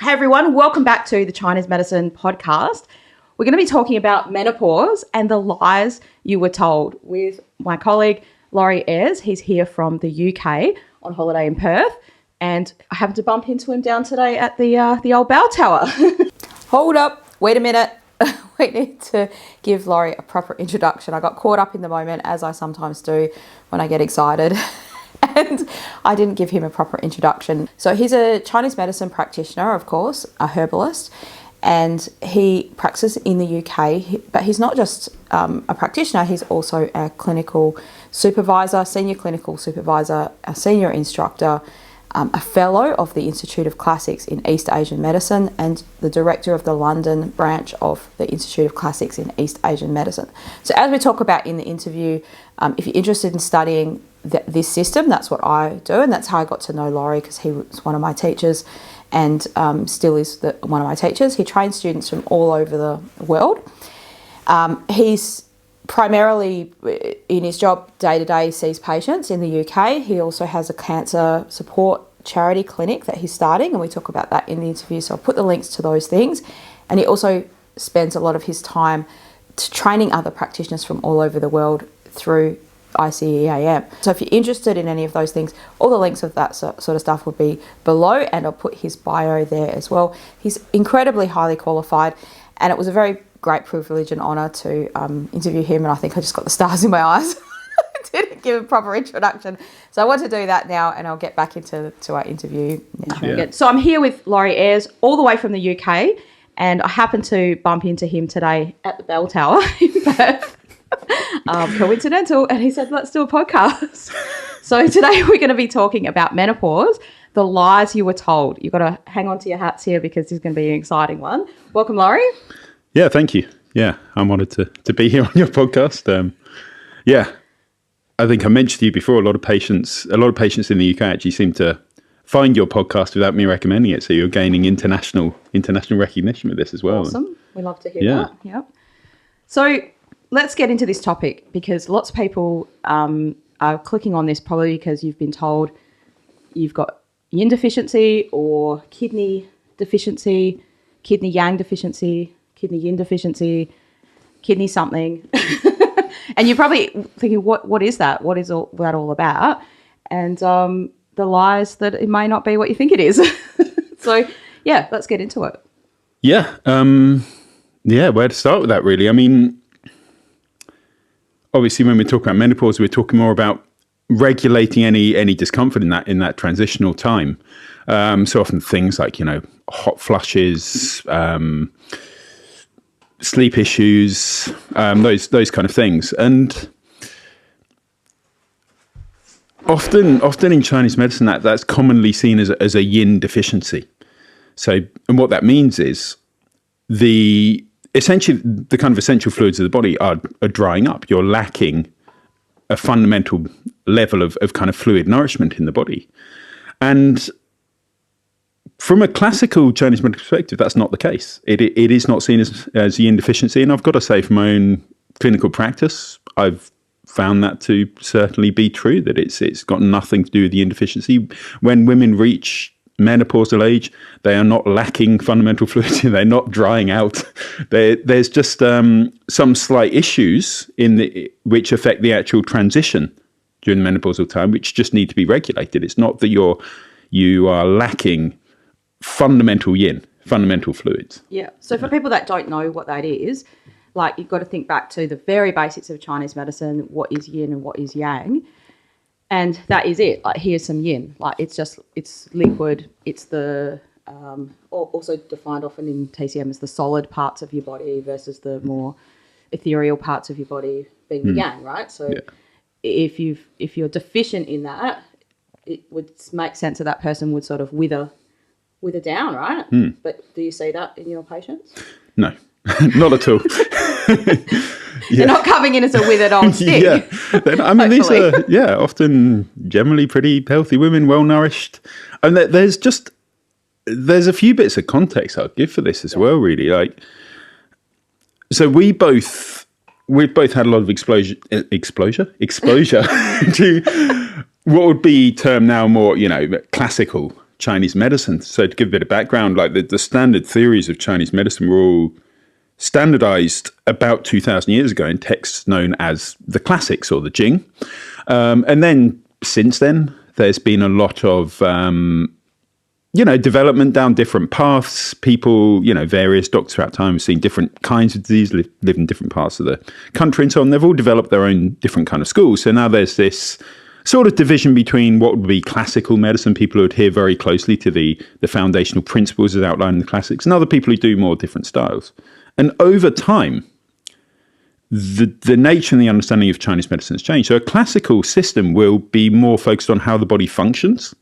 Hey everyone, welcome back to the Chinese Medicine podcast. We're going to be talking about menopause and the lies you were told with my colleague Laurie Ayres. He's here from the UK on holiday in Perth, and I happened to bump into him down today at the old bell tower. Hold up, wait a minute. We need to give Laurie a proper introduction. I got caught up in the moment, as I sometimes do when I get excited. And I didn't give him a proper introduction. So he's a Chinese medicine practitioner, of course, a herbalist, and he practices in the UK. But he's not just a practitioner, he's also a clinical supervisor, senior clinical supervisor, a senior instructor, a fellow of the Institute of Classics in East Asian Medicine, and the director of the London branch of the Institute of Classics in East Asian Medicine. So as we talk about in the interview, if you're interested in studying this system, that's what I do, and that's how I got to know Laurie, because he was one of my teachers and still is one of my teachers. He trains students from all over the world. He's primarily in his job day-to-day sees patients in the UK. He also has a cancer support charity clinic that he's starting, and we talk about that in the interview, so I'll put the links to those things. And he also spends a lot of his time training other practitioners from all over the world through ICEAM. So if you're interested in any of those things, all the links of that sort of stuff will be below, and I'll put his bio there as well. He's incredibly highly qualified, and it was a very great privilege and honour to interview him, and I think I just got the stars in my eyes. I didn't give a proper introduction. So I want to do that now, and I'll get back into our interview now. Yeah. So I'm here with Laurie Ayres, all the way from the UK, and I happened to bump into him today at the Bell Tower in Perth. Coincidental, and he said, let's do a podcast. So today we're going to be talking about menopause, the lies you were told. You've got to hang on to your hats here because this is going to be an exciting one. Welcome, Laurie. Yeah, thank you. Yeah, I'm honoured to be here on your podcast. I think I mentioned to you before, a lot of patients in the UK actually seem to find your podcast without me recommending it. So you're gaining international recognition with this as well. Awesome. We love to hear that. Yep. So let's get into this topic, because lots of people are clicking on this probably because you've been told you've got Yin Deficiency or Kidney Deficiency, Kidney Yang Deficiency, Kidney Yin Deficiency, Kidney something. And you're probably thinking, what is that? What is that all about? And the lies that it may not be what you think it is. So, yeah, let's get into it. Yeah. Where to start with that, really? I mean, obviously, when we talk about menopause, we're talking more about regulating any discomfort in that transitional time. So often things like, hot flushes, sleep issues, those kind of things. And often in Chinese medicine, that's commonly seen as a Yin deficiency. So, and what that means is essentially the kind of essential fluids of the body are drying up. You're lacking a fundamental level of kind of fluid nourishment in the body. And from a classical Chinese medical perspective, that's not the case. It is not seen as Yin deficiency. And I've got to say, from my own clinical practice, I've found that to certainly be true, that it's got nothing to do with the Yin deficiency. When women reach menopausal age, they are not lacking fundamental fluids. They're not drying out. There's just some slight issues which affect the actual transition during the menopausal time, which just need to be regulated. It's not that you are lacking fundamental yin, fundamental fluids. Yeah. So for people that don't know what that is, like, you've got to think back to the very basics of Chinese medicine. What is yin and what is yang? And that is it. Like, here's some yin. Like, it's liquid. It's the also defined often in TCM as the solid parts of your body versus the more ethereal parts of your body being the yang, right? So if you're deficient in that, it would make sense that person would sort of wither down, right? But do you see that in your patients? No, not at all. They're not coming in as a withered old stick. I mean, these are often generally pretty healthy women, well nourished, and there's a few bits of context I'll give for this as well. Really, like, so we've both had a lot of exposure to what would be termed now more, classical Chinese medicine. So to give a bit of background, like the standard theories of Chinese medicine were all standardized about 2,000 years ago in texts known as the classics or the Jing. And then since then, there's been a lot of, development down different paths. People, various doctors throughout time have seen different kinds of disease, live in different parts of the country and so on. They've all developed their own different kind of schools. So now there's this sort of division between what would be classical medicine, people who adhere very closely to the foundational principles as outlined in the classics, and other people who do more different styles. And over time, the nature and the understanding of Chinese medicine has changed. So a classical system will be more focused on how the body functions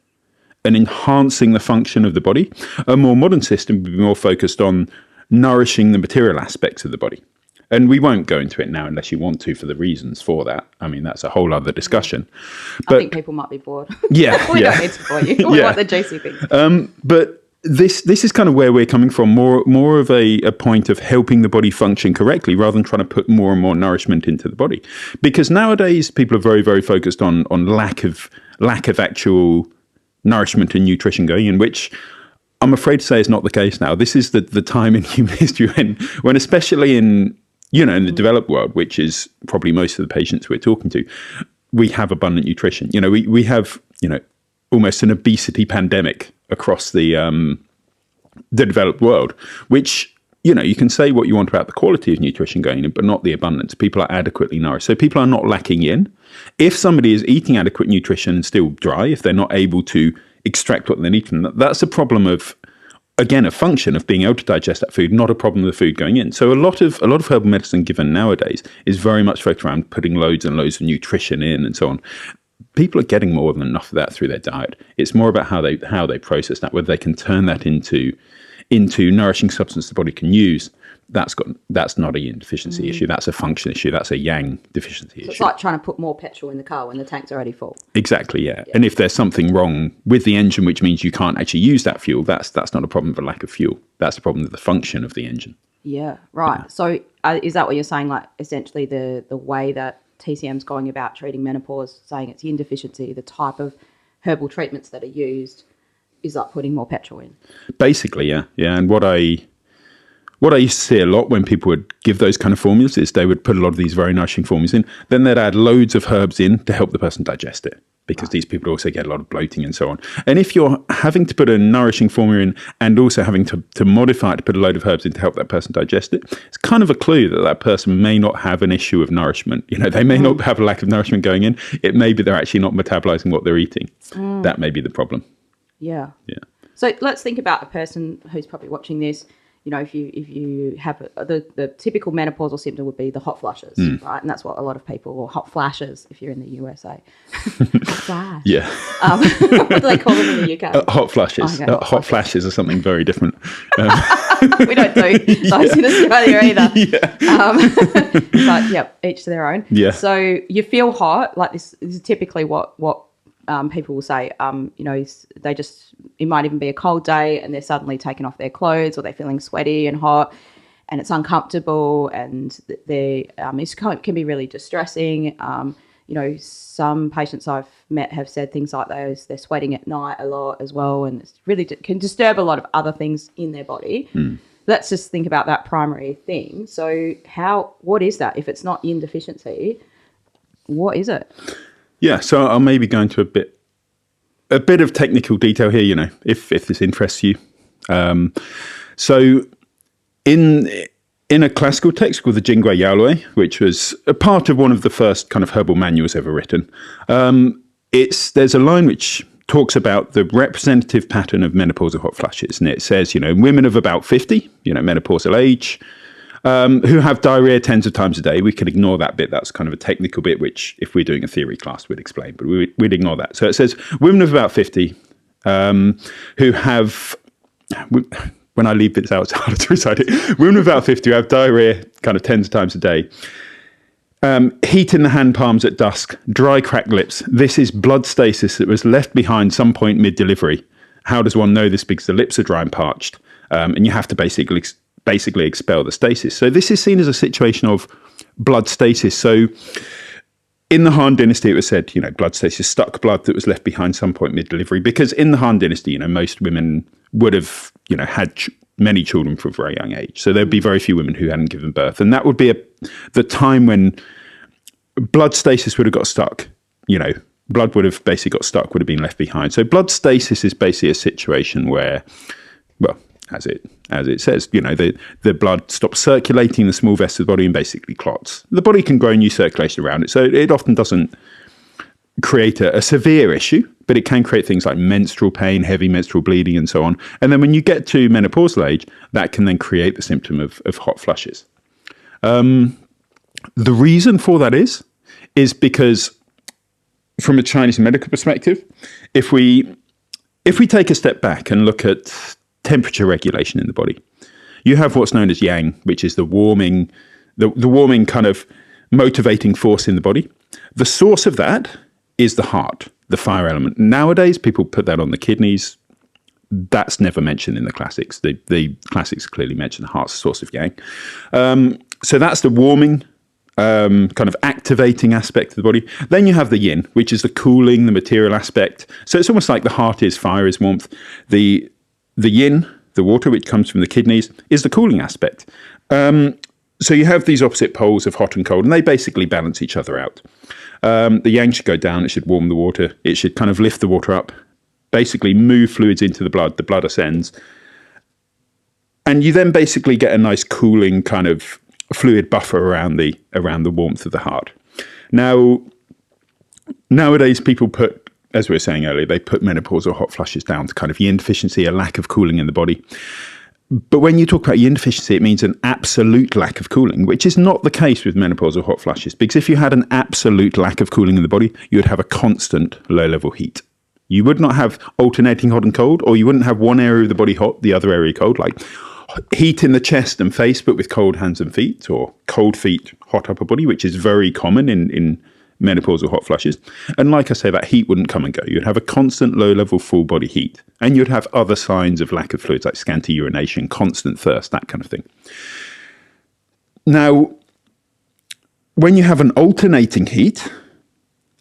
and enhancing the function of the body. A more modern system will be more focused on nourishing the material aspects of the body. And we won't go into it now unless you want to for the reasons for that. I mean, that's a whole other discussion. But, I think people might be bored. Yeah. We don't need to bore you. We want the juicy things. But this is kind of where we're coming from, more of a point of helping the body function correctly rather than trying to put more and more nourishment into the body. Because nowadays people are very, very focused on lack of actual nourishment and nutrition going in, which I'm afraid to say is not the case now. This is the time in human history when especially in the developed world, which is probably most of the patients we're talking to, we have abundant nutrition. We have, almost an obesity pandemic across the developed world, which, you can say what you want about the quality of nutrition going in, but not the abundance. People are adequately nourished. So people are not lacking in. If somebody is eating adequate nutrition and still dry, if they're not able to extract what they need from that, that's a problem of, again, a function of being able to digest that food, not a problem of the food going in. So a lot of herbal medicine given nowadays is very much focused around putting loads and loads of nutrition in and so on. People are getting more than enough of that through their diet. It's more about how they process that, whether they can turn that into nourishing substance the body can use. That's not a yin deficiency issue. That's a function issue. That's a yang deficiency issue. It's like trying to put more petrol in the car when the tank's already full. Exactly, yeah. And if there's something wrong with the engine, which means you can't actually use that fuel, that's not a problem of a lack of fuel. That's a problem with the function of the engine. Yeah, right. Yeah. So is that what you're saying? Like essentially the way that TCM's going about treating menopause, saying it's yin deficiency, the type of herbal treatments that are used is like putting more petrol in. Basically, yeah. And what I used to see a lot when people would give those kind of formulas is they would put a lot of these very nourishing formulas in. Then they'd add loads of herbs in to help the person digest it, because these people also get a lot of bloating and so on. And if you're having to put a nourishing formula in and also having to modify it to put a load of herbs in to help that person digest it, it's kind of a clue that person may not have an issue of nourishment. They may not have a lack of nourishment going in. It may be they're actually not metabolizing what they're eating. That may be the problem. Yeah. So let's think about a person who's probably watching this. If you have the typical menopausal symptom would be the hot flushes, right? And that's what a lot of people, or hot flashes if you're in the USA. Hot flash. Yeah. What do they call them in the UK? Hot flashes. Okay, hot flashes are something very different. We don't do those in Australia either. Yeah. But yeah, each to their own. Yeah. So you feel hot, like this is typically what people will say, it might even be a cold day and they're suddenly taking off their clothes, or they're feeling sweaty and hot and it's uncomfortable, and it can be really distressing. Some patients I've met have said things like those. They're sweating at night a lot as well, and it's really can disturb a lot of other things in their body. Let's just think about that primary thing. So what is that? If it's not yin deficiency, what is it? Yeah, so I'll maybe go into a bit of technical detail here, if this interests you. So in a classical text called the Jingui Yaolui, which was a part of one of the first kind of herbal manuals ever written, there's a line which talks about the representative pattern of menopausal hot flashes. And it says, women of about 50, menopausal age, who have diarrhea tens of times a day. We can ignore that bit. That's kind of a technical bit, which if we're doing a theory class, we'd explain, but we'd ignore that. So it says women of about 50 who have, when I leave bits out, it's harder to recite it. Women of about 50 who have diarrhea kind of tens of times a day. Heat in the hand palms at dusk, dry cracked lips. This is blood stasis that was left behind some point mid-delivery. How does one know this? Because the lips are dry and parched, and you have to basically expel the stasis. So this is seen as a situation of blood stasis. So in the Han Dynasty, it was said, blood stasis, stuck blood that was left behind some point mid-delivery, because in the Han Dynasty, most women would have, had many children from a very young age. So there'd be very few women who hadn't given birth. And that would be the time when blood stasis would have got stuck, blood would have basically got stuck, would have been left behind. So blood stasis is basically a situation where, well, as it says, the blood stops circulating in the small vessels of the body and basically clots. The body can grow new circulation around it, so it often doesn't create a severe issue, but it can create things like menstrual pain, heavy menstrual bleeding, and so on. And then when you get to menopausal age, that can then create the symptom of hot flushes. The reason for that is because, from a Chinese medical perspective, if we take a step back and look at temperature regulation in the body, you have what's known as yang, which is the warming kind of motivating force in the body. The source of that is the heart, the fire element. Nowadays, people put that on the kidneys. That's never mentioned in the classics. The classics clearly mention the heart's source of yang. So that's the warming, kind of activating aspect of the body. Then you have the yin, which is the cooling, the material aspect. So it's almost like the heart is fire, is warmth. The yin, the water, which comes from the kidneys, is the cooling aspect. So you have these opposite poles of hot and cold, and they basically balance each other out. The yang should go down. It should warm the water. It should kind of lift the water up, basically move fluids into the blood. The blood ascends. And you then basically get a nice cooling kind of fluid buffer around the warmth of the heart. Now, nowadays people put, as we were saying earlier, they put menopausal hot flushes down to kind of yin deficiency, a lack of cooling in the body. But when you talk about yin deficiency, it means an absolute lack of cooling, which is not the case with menopausal hot flushes. Because if you had an absolute lack of cooling in the body, you would have a constant low-level heat. You would not have alternating hot and cold, or you wouldn't have one area of the body hot, the other area cold, like heat in the chest and face, but with cold hands and feet, or cold feet, hot upper body, which is very common in menopausal hot flushes. And like I say, that heat wouldn't come and go. You'd have a constant low-level full body heat. And you'd have other signs of lack of fluids, like scanty urination, constant thirst, that kind of thing. Now, when you have an alternating heat,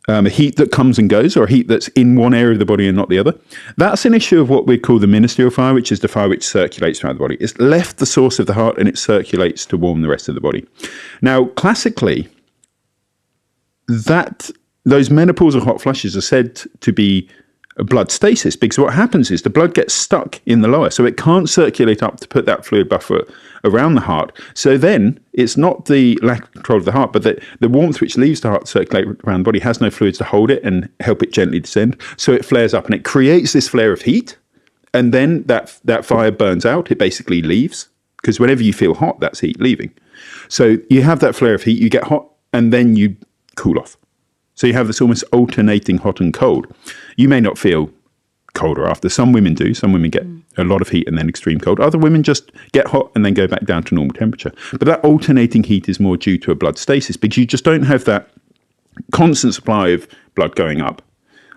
a heat that comes and goes, or a heat that's in one area of the body and not the other, that's an issue of what we call the ministerial fire, which is the fire which circulates throughout the body. It's left the source of the heart and it circulates to warm the rest of the body. Now, classically, those menopausal hot flushes are said to be a blood stasis, because what happens is the blood gets stuck in the lower, so it can't circulate up to put that fluid buffer around the heart. So then it's not the lack of control of the heart, but the warmth which leaves the heart to circulate around the body has no fluids to hold it and help it gently descend. So it flares up and it creates this flare of heat, and then that fire burns out. It basically leaves, because whenever you feel hot, that's heat leaving. So you have that flare of heat, you get hot, and then you cool off. So you have this almost alternating hot and cold. You may not feel colder after. Some women do. Some women get a lot of heat and then extreme cold. Other women just get hot and then go back down to normal temperature. But that alternating heat is more due to a blood stasis, because you just don't have that constant supply of blood going up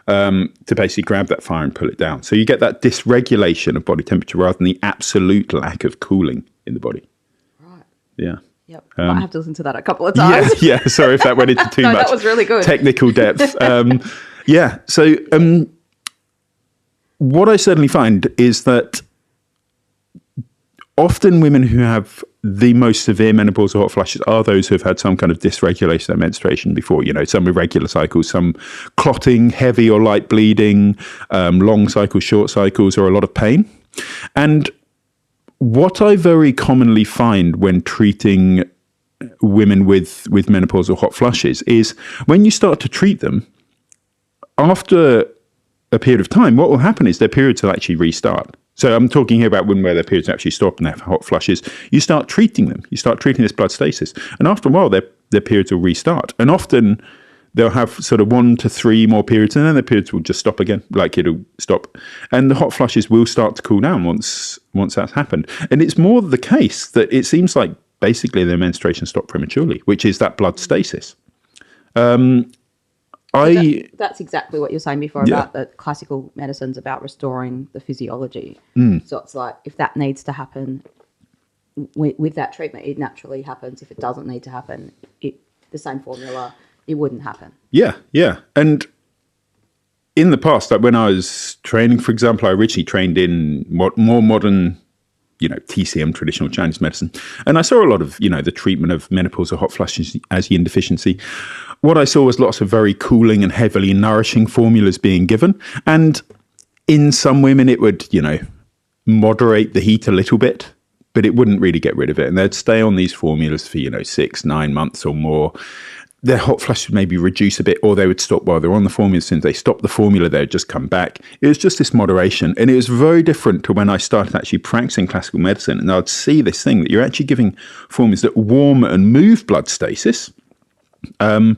to basically grab that fire and pull it down. So you get that dysregulation of body temperature rather than the absolute lack of cooling in the body. Right. Yeah. Yep. I might have to listen to that a couple of times. Yeah. Sorry if that went into too much. That was really good. Technical depth. So what I certainly find is that often women who have the most severe menopausal hot flushes are those who have had some kind of dysregulation of their menstruation before, some irregular cycles, some clotting, heavy or light bleeding, long cycles, short cycles, or a lot of pain. And what I very commonly find when treating women with menopausal hot flushes is when you start to treat them, after a period of time, what will happen is their periods will actually restart. So I'm talking here about women where their periods actually stop and they have hot flushes. You start treating them. You start treating this blood stasis. And after a while, their periods will restart. And often they'll have sort of 1 to 3 more periods, and then the periods will just stop again, like it'll stop. And the hot flushes will start to cool down once that's happened. And it's more the case that it seems like basically their menstruation stopped prematurely, which is that blood stasis. That's exactly what you're saying before about the classical medicine's about restoring the physiology. So it's like if that needs to happen with that treatment, it naturally happens. If it doesn't need to happen, the same formula it wouldn't happen. Yeah, yeah. And in the past, like when I was training, for example, I originally trained in more modern, TCM, traditional Chinese medicine. And I saw a lot of, the treatment of menopause or hot flushes as Yin Deficiency. What I saw was lots of very cooling and heavily nourishing formulas being given. And in some women, it would, moderate the heat a little bit, but it wouldn't really get rid of it. And they'd stay on these formulas for, 6-9 months or more. Their hot flush would maybe reduce a bit, or they would stop while they're on the formula. As soon as they stopped the formula, they would just come back. It was just this moderation. And it was very different to when I started actually practicing classical medicine. And I'd see this thing that you're actually giving formulas that warm and move blood stasis. And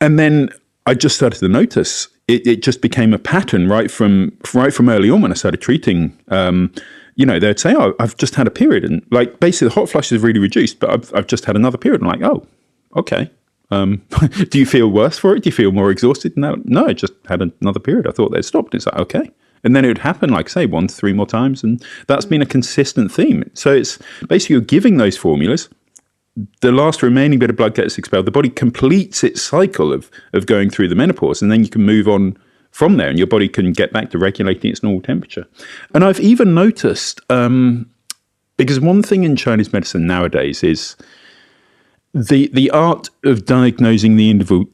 then I just started to notice it just became a pattern right from early on when I started treating. They'd say, "Oh, I've just had a period," and like basically the hot flush is really reduced, but I've just had another period. I'm like, "Oh, okay. Do you feel worse for it? Do you feel more exhausted?" No, I just had another period. I thought they'd stopped. And it's like, okay. And then it would happen, like say 1 to 3 more times, and that's been a consistent theme. So it's basically you're giving those formulas. The last remaining bit of blood gets expelled. The body completes its cycle of going through the menopause, and then you can move on from there, and your body can get back to regulating its normal temperature. And I've even noticed, because one thing in Chinese medicine nowadays is the art of diagnosing the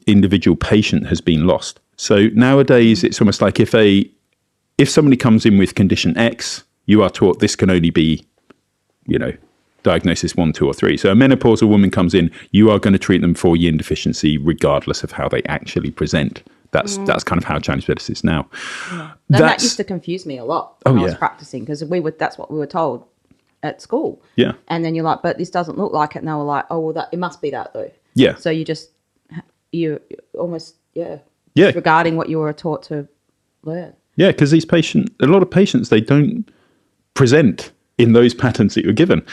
individual patient has been lost. So nowadays, it's almost like if somebody comes in with condition X, you are taught this can only be, diagnosis 1, 2, or 3. So a menopausal woman comes in, you are going to treat them for Yin deficiency regardless of how they actually present. That's kind of how Chinese medicine is now. Yeah. That used to confuse me a lot when I was practicing, because that's what we were told at school. Yeah. And then you're like, but this doesn't look like it. And they were like, oh, well, it must be that though. Yeah. So you almost, disregarding what you were taught to learn. Yeah, because a lot of patients, they don't present in those patterns that you're given.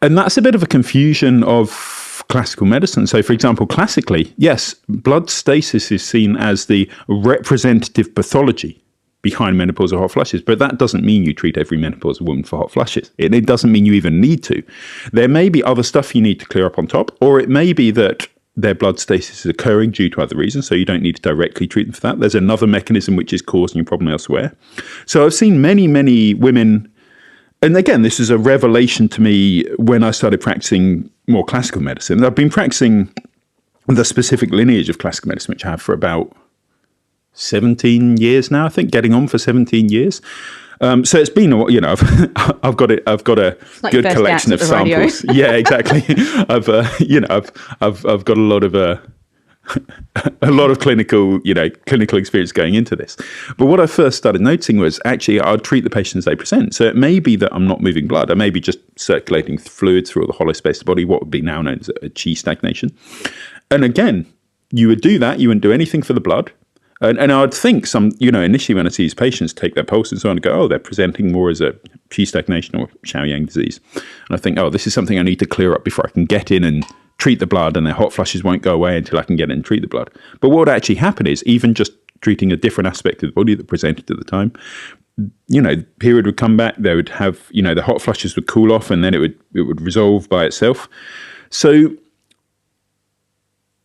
And that's a bit of a confusion of classical medicine. So, for example, classically, yes, blood stasis is seen as the representative pathology behind menopausal hot flushes, but that doesn't mean you treat every menopausal woman for hot flushes. It doesn't mean you even need to. There may be other stuff you need to clear up on top, or it may be that their blood stasis is occurring due to other reasons, so you don't need to directly treat them for that. There's another mechanism which is causing a problem elsewhere. So I've seen many, many women. And again, this is a revelation to me when I started practicing more classical medicine. I've been practicing the specific lineage of classical medicine, which I have for about 17 years now, I think, getting on for 17 years. So it's been, I've got a good collection of samples. Yeah, exactly. I've got a lot of clinical experience going into this. But what I first started noticing was actually I'd treat the patient as they present. So it may be that I'm not moving blood. I may be just circulating fluids through all the hollow space of the body, what would be now known as a qi stagnation. And again, you would do that. You wouldn't do anything for the blood. And I'd think initially when I see these patients take their pulse and so on, and go, oh, they're presenting more as a qi stagnation or Xiaoyang disease. And I think, oh, this is something I need to clear up before I can get in and treat the blood, and their hot flushes won't go away until I can get in and treat the blood. But what would actually happen is even just treating a different aspect of the body that presented at the time, the period would come back, they would have, the hot flushes would cool off, and then it would resolve by itself. So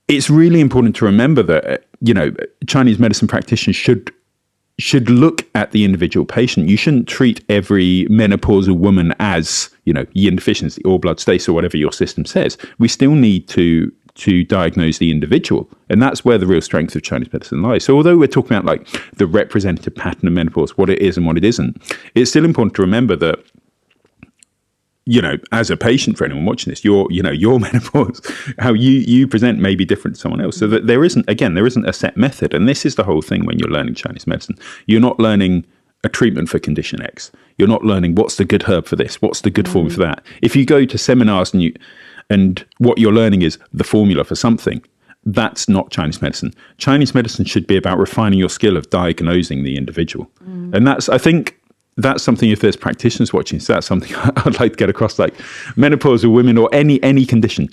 it's really important to remember that, Chinese medicine practitioners should look at the individual patient. You shouldn't treat every menopausal woman as, Yin deficiency or blood stasis or whatever your system says. We still need to diagnose the individual. And that's where the real strength of Chinese medicine lies. So although we're talking about like the representative pattern of menopause, what it is and what it isn't, it's still important to remember that, as a patient, for anyone watching this, your menopause, how you present may be different to someone else. So that there isn't a set method. And this is the whole thing when you're learning Chinese medicine. You're not learning a treatment for condition X. You're not learning what's the good herb for this, what's the good formula for that. If you go to seminars and what you're learning is the formula for something, that's not Chinese medicine. Chinese medicine should be about refining your skill of diagnosing the individual. And I think that's something, if there's practitioners watching, so that's something I'd like to get across, like menopausal women or any condition.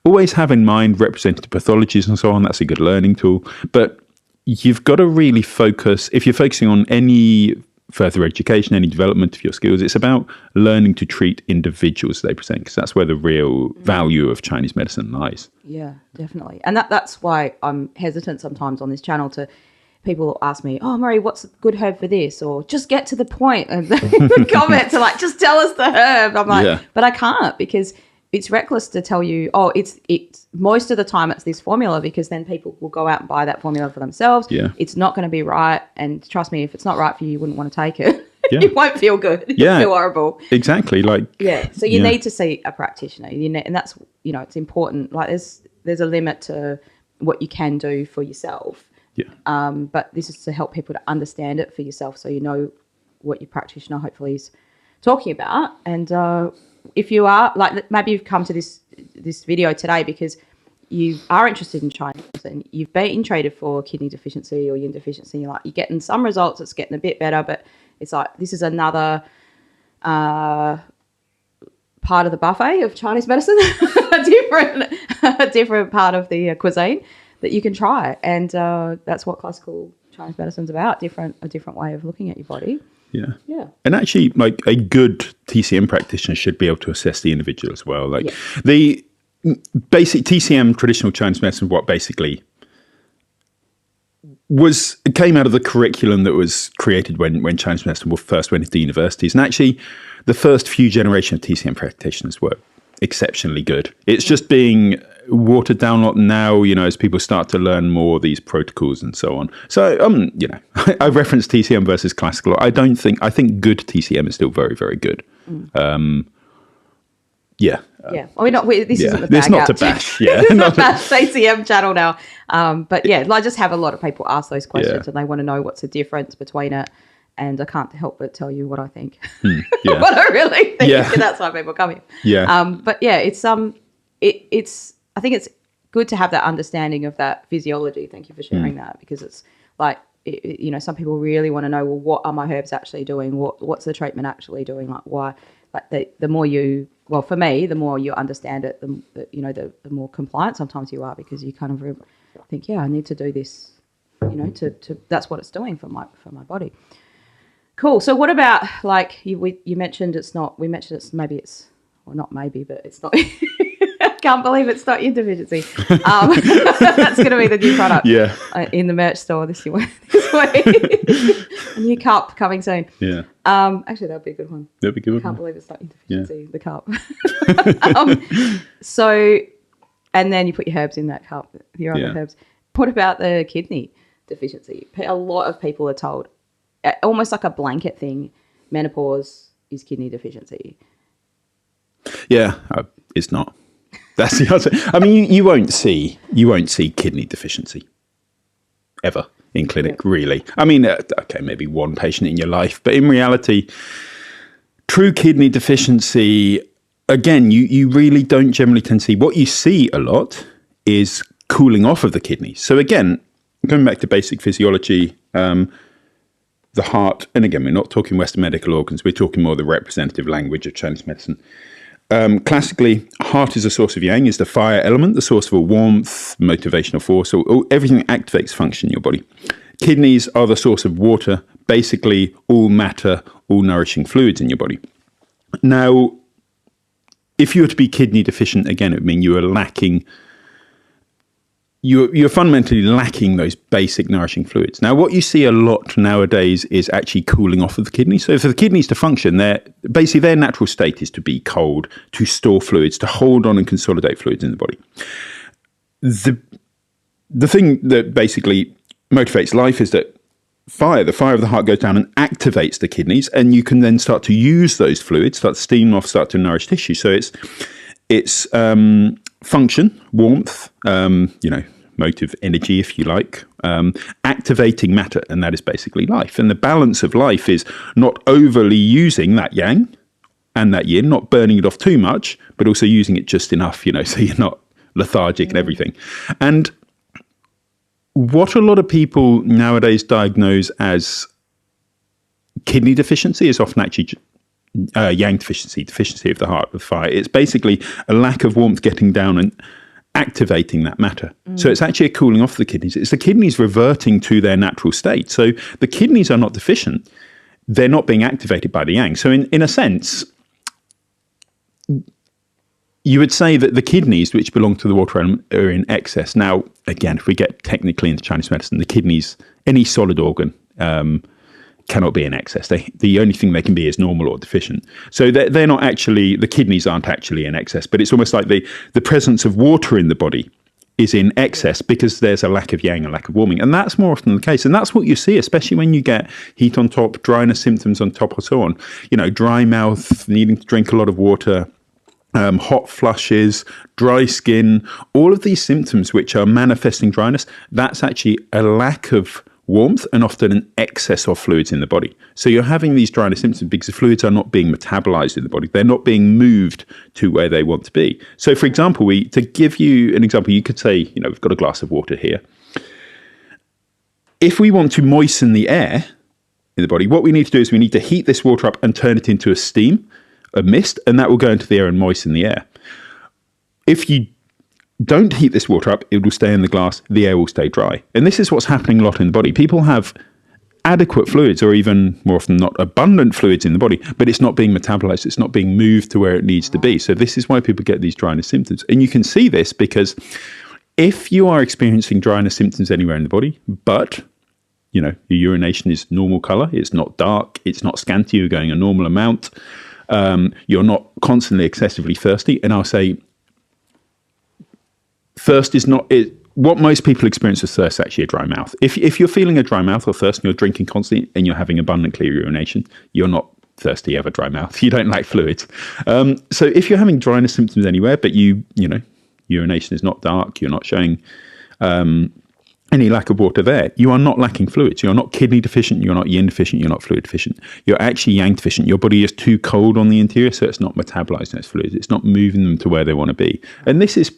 Always have in mind representative pathologies and so on. That's a good learning tool. But you've got to really focus, if you're focusing on any further education, any development of your skills. It's about learning to treat individuals as they present, because that's where the real value of Chinese medicine lies. Yeah, definitely. And that's why I'm hesitant sometimes on this channel to people ask me, oh, Marie, what's a good herb for this? Or just get to the point. And the comments are like, just tell us the herb. I'm like, but I can't, because it's reckless to tell you, oh, it's most of the time it's this formula, because then people will go out and buy that formula for themselves. Yeah. It's not going to be right. And trust me, if it's not right for you, you wouldn't want to take it. Yeah. You won't feel good. You'll feel horrible. Exactly. So you need to see a practitioner. And that's, it's important. Like there's a limit to what you can do for yourself. Yeah. But this is to help people to understand it for yourself, so you know what your practitioner hopefully is talking about. And if you are, like, maybe you've come to this video today because you are interested in Chinese and you've been treated for kidney deficiency or yin deficiency, you're getting some results, it's getting a bit better, but it's like this is another part of the buffet of Chinese medicine, a different part of the cuisine that you can try. And that's what classical Chinese medicine's about, a different way of looking at your body. Yeah. Yeah. And actually, a good TCM practitioner should be able to assess the individual as well. The basic TCM, traditional Chinese medicine, what basically came out of the curriculum that was created when Chinese medicine first went into universities. And actually, the first few generations of TCM practitioners were exceptionally good. It's just being watered down a lot now, as people start to learn more of these protocols and so on. So, I referenced TCM versus classical. I think good TCM is still very, very good. Yeah. Well, this isn't the bag It's not out. to bash. Yeah. It's not a bash TCM channel now. But yeah, I just have a lot of people ask those questions and they want to know what's the difference between it. And I can't help but tell you what I think, what I really think. Yeah. That's why people come here. Yeah. But yeah, it's I think it's good to have that understanding of that physiology. Thank you for sharing that, because it's like, some people really want to know, well, what are my herbs actually doing? What's the treatment actually doing? Like why? Like the more for me, the more you understand it, the more compliant sometimes you are, because you kind of think, I need to do this, to that's what it's doing for my body. Cool. So what about, like, you mentioned it's not, we mentioned it's maybe it's, well, not maybe, but it's not, I can't believe it's not Yin Deficiency. That's going to be the new product in the merch store this week. A new cup coming soon. Yeah. Actually, that would be a good one. That'd be good. I can't believe it's not Yin Deficiency, the cup. So, and then you put your herbs in that cup, your other herbs. What about the kidney deficiency? A lot of people are told, almost like a blanket thing, menopause is kidney deficiency. Yeah, it's not. That's the answer. I mean, you won't see kidney deficiency ever in clinic, really. I mean, okay, maybe one patient in your life, but in reality, true kidney deficiency, again, you really don't generally tend to see. What you see a lot is cooling off of the kidneys. So again, going back to basic physiology, the heart, and again, we're not talking Western medical organs, we're talking more the representative language of Chinese medicine. Classically, heart is a source of yang, is the fire element, the source of all warmth, motivational force, or everything that activates function in your body. Kidneys are the source of water, basically all matter, all nourishing fluids in your body. Now, if you were to be kidney deficient, again, it would mean you are lacking, you're fundamentally lacking those basic nourishing fluids. Now, what you see a lot nowadays is actually cooling off of the kidney. So for the kidneys to function, their natural state is to be cold, to store fluids, to hold on and consolidate fluids in the body. The thing that basically motivates life is that the fire of the heart goes down and activates the kidneys, and you can then start to use those fluids, start to steam off, start to nourish tissue. So it's function, warmth, motive energy, if you like, activating matter, and that is basically life. And the balance of life is not overly using that yang and that yin, not burning it off too much, but also using it just enough, so you're not lethargic and everything. And what a lot of people nowadays diagnose as kidney deficiency is often actually yang deficiency of the heart, of fire. It's basically a lack of warmth getting down and activating that matter. So it's actually a cooling off the kidneys. It's the kidneys reverting to their natural state. So the kidneys are not deficient. they're not being activated by the yang. So in a sense, you would say that the kidneys, which belong to the water element, are in excess. Now, again, if we get technically into Chinese medicine, the kidneys, any solid organ, cannot be in excess. The only thing they can be is normal or deficient. So they're not actually, the kidneys aren't actually in excess, but it's almost like the presence of water in the body is in excess because there's a lack of yang, a lack of warming. And that's more often the case. And that's what you see, especially when you get heat on top, dryness symptoms on top, or so on. Dry mouth, needing to drink a lot of water, hot flushes, dry skin, all of these symptoms which are manifesting dryness, that's actually a lack of warmth and often an excess of fluids in the body. So you're having these dryness symptoms because the fluids are not being metabolized in the body. They're not being moved to where they want to be. So for example, to give you an example, you could say, we've got a glass of water here. If we want to moisten the air in the body, what we need to do is we need to heat this water up and turn it into a mist, and that will go into the air and moisten the air. If you don't heat this water up, it will stay in the glass, the air will stay dry. And this is what's happening a lot in the body. People have adequate fluids, or even more often not abundant fluids in the body, but it's not being metabolized, it's not being moved to where it needs to be. So this is why people get these dryness symptoms. And you can see this because if you are experiencing dryness symptoms anywhere in the body, but your urination is normal color, it's not dark, it's not scanty, you're going a normal amount, you're not constantly excessively thirsty, and I'll say thirst is not what most people experience with thirst, actually a dry mouth. If you're feeling a dry mouth or thirst and you're drinking constantly and you're having abundant clear urination, you're not thirsty, you have a dry mouth. You don't like fluids. So if you're having dryness symptoms anywhere, but urination is not dark, you're not showing any lack of water there, you are not lacking fluids. You're not kidney deficient, you're not yin deficient, you're not fluid deficient. You're actually yang deficient. Your body is too cold on the interior, so it's not metabolizing those fluids. It's not moving them to where they want to be. And this is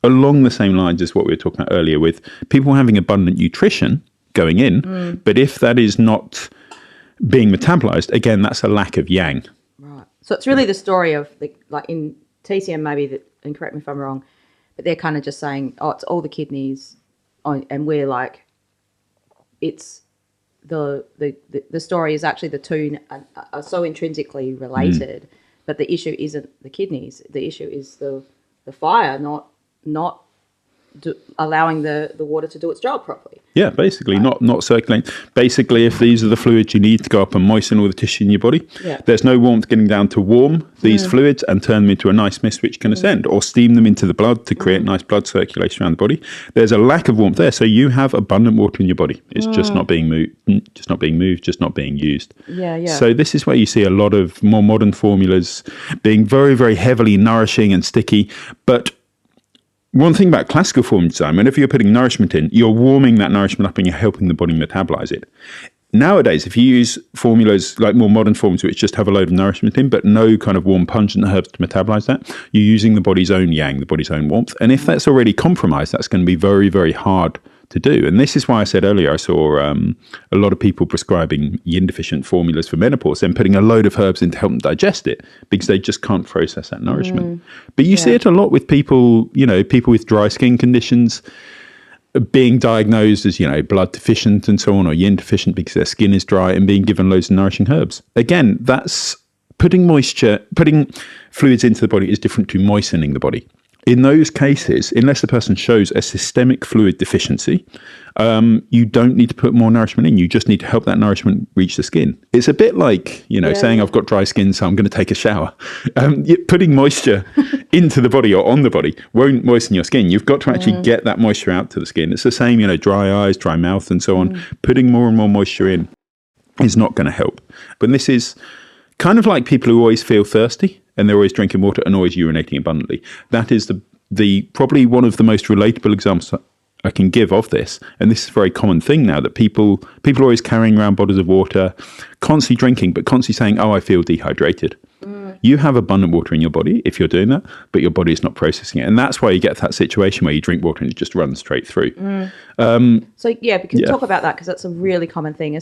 along the same lines as what we were talking about earlier with people having abundant nutrition going in, but if that is not being metabolized, again, that's a lack of yang. Right. So it's really the story of, like in TCM maybe, and correct me if I'm wrong, but they're kind of just saying, it's all the kidneys, and we're like, it's the story is actually the two are so intrinsically related, but the issue isn't the kidneys. The issue is the fire, not allowing the water to do its job properly. Yeah, basically, not circulating. Basically, if these are the fluids you need to go up and moisten all the tissue in your body, there's no warmth getting down to warm these fluids and turn them into a nice mist which can ascend, or steam them into the blood to create nice blood circulation around the body. There's a lack of warmth there, so you have abundant water in your body. It's just not being moved, just not being used. Yeah. So this is where you see a lot of more modern formulas being very, very heavily nourishing and sticky, but one thing about classical formula design, whenever you're putting nourishment in, you're warming that nourishment up and you're helping the body metabolize it. Nowadays, if you use formulas like more modern formulas which just have a load of nourishment in, but no kind of warm pungent herbs to metabolize that, you're using the body's own yang, the body's own warmth. And if that's already compromised, that's going to be very, very hard to do. And this is why I said earlier, I saw a lot of people prescribing yin deficient formulas for menopause and putting a load of herbs in to help them digest it because they just can't process that nourishment. But you see it a lot with people, people with dry skin conditions being diagnosed as, blood deficient and so on, or yin deficient because their skin is dry, and being given loads of nourishing herbs. Again, that's putting fluids into the body is different to moistening the body. In those cases, unless the person shows a systemic fluid deficiency, you don't need to put more nourishment in. You just need to help that nourishment reach the skin. It's a bit like, saying I've got dry skin, so I'm going to take a shower. Putting moisture into the body or on the body won't moisten your skin. You've got to actually get that moisture out to the skin. It's the same, dry eyes, dry mouth, and so on. Putting more and more moisture in is not going to help. But this is kind of like people who always feel thirsty and they're always drinking water and always urinating abundantly. That is the probably one of the most relatable examples I can give of this. And this is a very common thing now, that people are always carrying around bottles of water, constantly drinking, but constantly saying, I feel dehydrated. You have abundant water in your body if you're doing that, but your body is not processing it. And that's why you get that situation where you drink water and it just runs straight through. Talk about that, because that's a really common thing.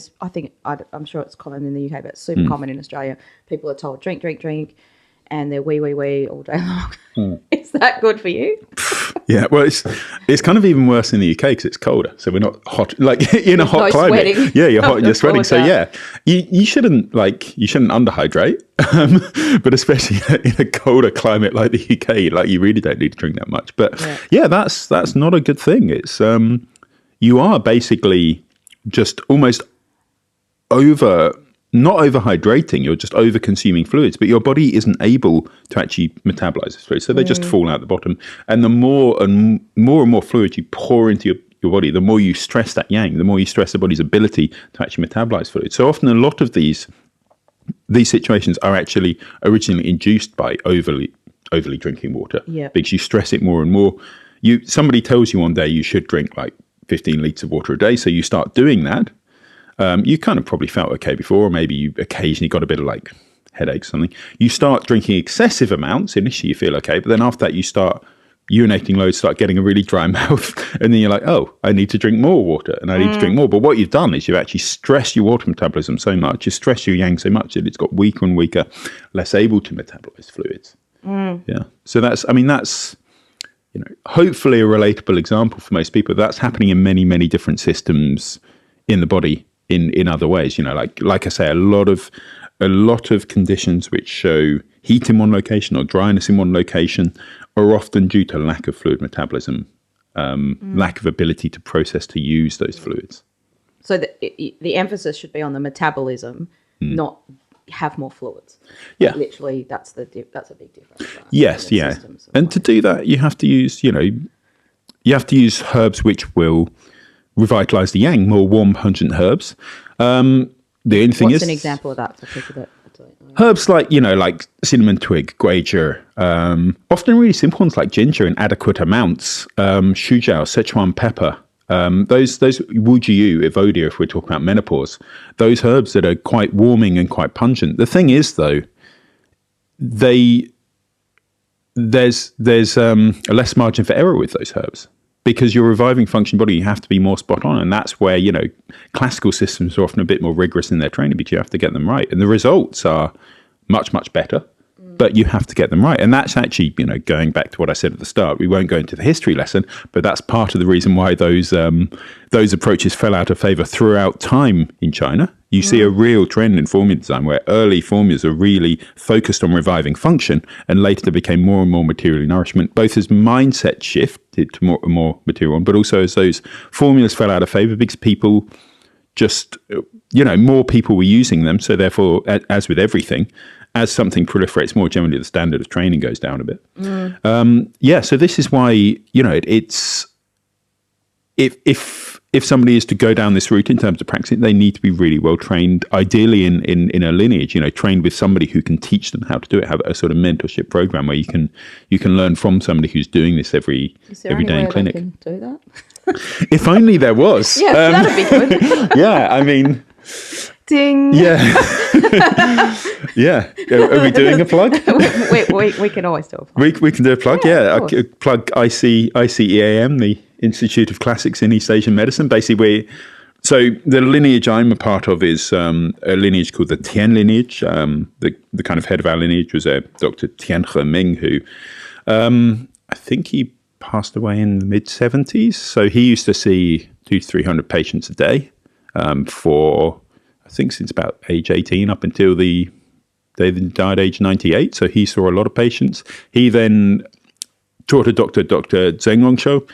I'm sure it's common in the UK, but it's super common in Australia. People are told, drink, and they're wee all day long. Is that good for you? Yeah, well, it's kind of even worse in the UK because it's colder, so we're not hot, like in a hot climate. Sweating. Yeah, you're hot and you're sweating. So yeah, you shouldn't underhydrate, but especially in a colder climate like the UK, like you really don't need to drink that much. But yeah, that's not a good thing. It's you are basically just almost not overhydrating, you're just over consuming fluids, but your body isn't able to actually metabolize this fluid. So they just fall out the bottom. And the more and more fluid you pour into your body, the more you stress that yang, the more you stress the body's ability to actually metabolize fluid. So often a lot of these situations are actually originally induced by overly drinking water. Yeah. Because you stress it more and more. Somebody tells you one day you should drink like 15 litres of water a day. So you start doing that. You kind of probably felt okay before, or maybe you occasionally got a bit of like headache or something. You start drinking excessive amounts. Initially, you feel okay, but then after that, you start urinating loads, start getting a really dry mouth, and then you're like, oh, I need to drink more water, and I need to drink more. But what you've done is you've actually stressed your water metabolism so much, you stress your yang so much that it's got weaker and weaker, less able to metabolize fluids. Yeah. So that's hopefully a relatable example for most people. That's happening in many, many different systems in the body. In other ways, like I say, a lot of conditions which show heat in one location or dryness in one location are often due to lack of fluid metabolism, lack of ability to process, to use those fluids. So the emphasis should be on the metabolism, not have more fluids. Yeah, literally, that's a big difference. Yes, yeah, and to do that, you have to use herbs which will revitalize the yang, more warm, pungent herbs. The only thing What's an example of that for people that don't know? Herbs like cinnamon twig, guajir, often really simple ones like ginger in adequate amounts, shujao, Sichuan pepper, those wujiu, evodia, if we're talking about menopause, those herbs that are quite warming and quite pungent. The thing is, though, there's a less margin for error with those herbs. Because you're reviving functioning body, you have to be more spot on. And that's where, classical systems are often a bit more rigorous in their training because you have to get them right. And the results are much, much better, but you have to get them right. And that's actually, going back to what I said at the start, we won't go into the history lesson, but that's part of the reason why those approaches fell out of favor throughout time in China. You see a real trend in formula design where early formulas are really focused on reviving function, and later they became more and more material nourishment, both as mindset shifted to more material one, but also as those formulas fell out of favor because people just, more people were using them. So therefore, as with everything, as something proliferates more, generally the standard of training goes down a bit. So this is why, it's if somebody is to go down this route in terms of practicing, they need to be really well trained, ideally in a lineage, trained with somebody who can teach them how to do it, have a sort of mentorship program where you can learn from somebody who's doing this every day in clinic. Can do that? If only there was. Yeah, that'd be good. Yeah, I mean... Ding. Yeah. Yeah. Are we doing a plug? we can always do a plug. We can do a plug, yeah. Plug ICEAM, the Institute of Classics in East Asian Medicine. Basically, so the lineage I'm a part of is a lineage called the Tian lineage. The kind of head of our lineage was Dr. Tian He-Ming, who I think he passed away in the mid-70s. So he used to see 200 to 300 patients a day for... I think since about age 18 up until they died age 98. So he saw a lot of patients. He then taught Dr. Zheng Longsho,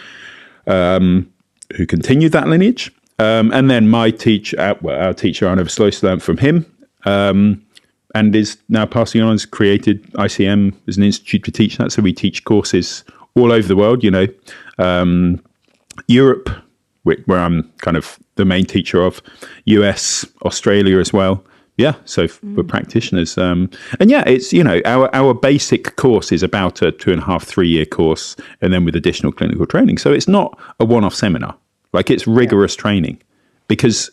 who continued that lineage. And then our teacher, Arnav Slois, learned from him and is now passing on, has created ICEAM as an institute to teach that. So we teach courses all over the world, Europe, where I'm kind of the main teacher of, US, Australia as well. Yeah, so for practitioners. And yeah, it's, our basic course is about a 2.5, 3 year course, and then with additional clinical training. So it's not a one-off seminar. Like, it's rigorous training because,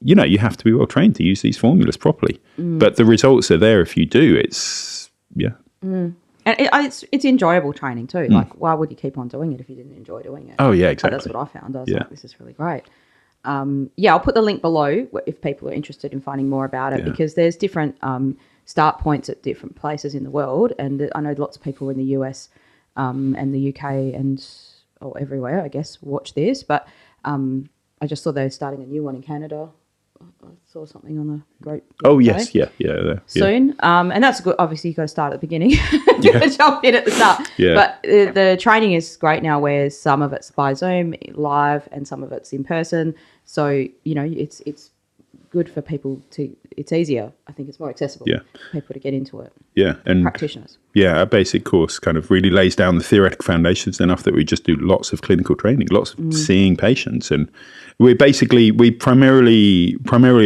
you have to be well trained to use these formulas properly. But the results are there if you do. It's, yeah. And it's enjoyable training too. Like, why would you keep on doing it if you didn't enjoy doing it? Oh, yeah, exactly. That's what I found. I was like, this is really great. I'll put the link below if people are interested in finding more about it, because there's different start points at different places in the world. And I know lots of people in the US and the UK and or everywhere, I guess, watch this. But I just saw they're starting a new one in Canada. I saw something on the group. Oh, yes. Yeah. Soon. And that's good. Obviously, you've got to start at the beginning. Jump in at the start. Yeah. But the training is great now where some of it's by Zoom, live, and some of it's in person. So, it's good for people it's easier. I think it's more accessible for people to get into it. Yeah. And practitioners. Yeah, our basic course kind of really lays down the theoretical foundations enough that we just do lots of clinical training, lots of seeing patients. And we primarily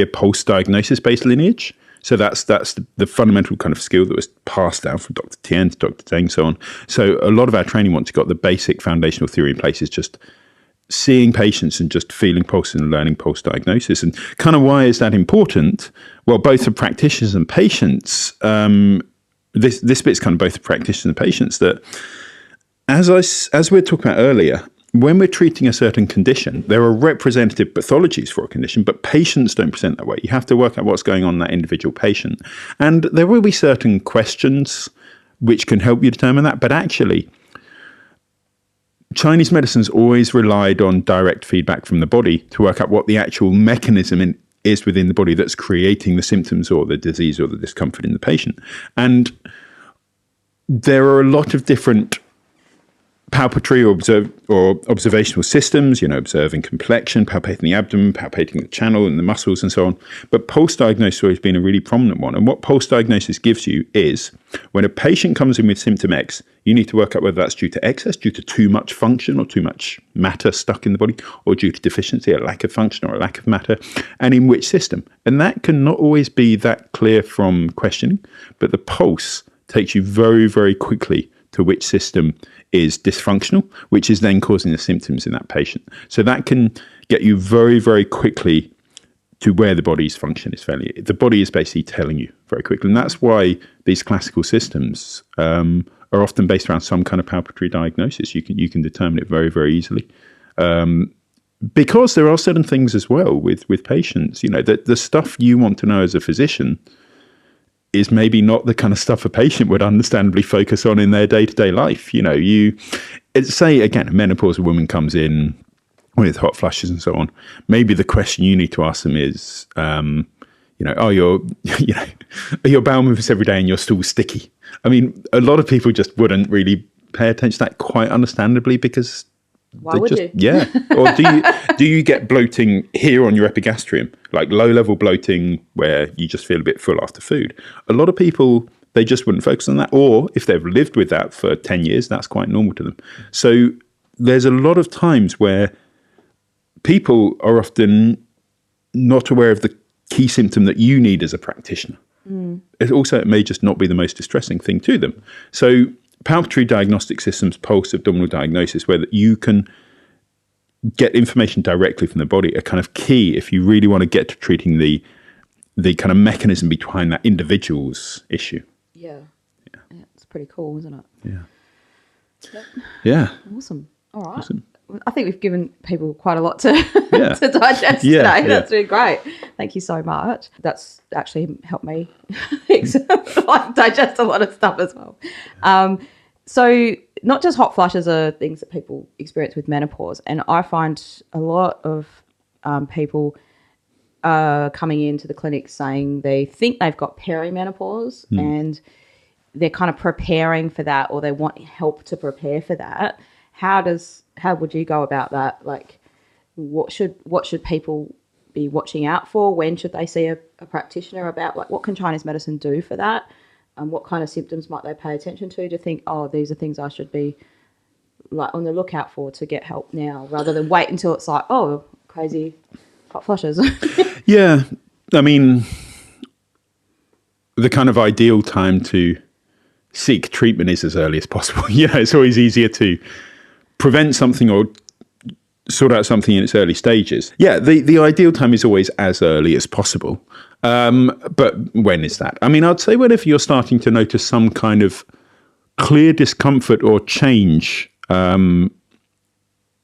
a post-diagnosis based lineage. So that's the fundamental kind of skill that was passed down from Dr. Tien to Dr. Zhang, so on. So a lot of our training, once you've got the basic foundational theory in place, is just seeing patients and just feeling pulse and learning post-diagnosis. And kind of why is that important? Well, both for practitioners and patients, this bit's kind of both for practitioners and patients, that as we were talking about earlier, when we're treating a certain condition, there are representative pathologies for a condition, but patients don't present that way. You have to work out what's going on in that individual patient. And there will be certain questions which can help you determine that, but actually, Chinese medicine's always relied on direct feedback from the body to work out what the actual mechanism is within the body that's creating the symptoms or the disease or the discomfort in the patient. And there are a lot of different palpatory or observational systems, observing complexion, palpating the abdomen, palpating the channel and the muscles and so on. But post-diagnosis has always been a really prominent one. And what post-diagnosis gives you is when a patient comes in with symptom X, you need to work out whether that's due to excess, due to too much function or too much matter stuck in the body, or due to deficiency, a lack of function or a lack of matter, and in which system. And that can not always be that clear from questioning, but the pulse takes you very, very quickly to which system is dysfunctional, which is then causing the symptoms in that patient. So that can get you very, very quickly to where the body's function is failing. The body is basically telling you very quickly. And that's why these classical systems are often based around some kind of palpatory diagnosis. You can determine it very, very easily. Because there are certain things as well with patients, that the stuff you want to know as a physician is maybe not the kind of stuff a patient would understandably focus on in their day-to-day life. Say, again, a menopausal woman comes in with hot flushes and so on. Maybe the question you need to ask them is, are your bowel movements every day and your stool sticky? I mean, a lot of people just wouldn't really pay attention to that, quite understandably, because why would you? Yeah. Or do you get bloating here on your epigastrium, like low-level bloating where you just feel a bit full after food? A lot of people, they just wouldn't focus on that. Or if they've lived with that for 10 years, that's quite normal to them. So there's a lot of times where people are often not aware of the key symptom that you need as a practitioner. It may just not be the most distressing thing to them. So palpatory diagnostic systems, pulse, abdominal diagnosis, where you can get information directly from the body, are kind of key if you really want to get to treating the kind of mechanism behind that individual's issue. Yeah. It's pretty cool, isn't it? Yeah. Yep. Yeah. Awesome. All right. Awesome. I think we've given people quite a lot to digest today. That's been great. Thank you so much. That's actually helped me digest a lot of stuff as well. So not just hot flushes are things that people experience with menopause. And I find a lot of people coming into the clinic saying they think they've got perimenopause and they're kind of preparing for that, or they want help to prepare for that. How would you go about that? Like, what should people be watching out for? When should they see a practitioner about? Like, what can Chinese medicine do for that? And what kind of symptoms might they pay attention to think, oh, these are things I should be like on the lookout for to get help now, rather than wait until it's like, oh, crazy hot flushes. Yeah, I mean, the kind of ideal time to seek treatment is as early as possible. It's always easier to prevent something or sort out something in its early stages. Yeah, the ideal time is always as early as possible. But when is that? I mean, I'd say whenever you're starting to notice some kind of clear discomfort or change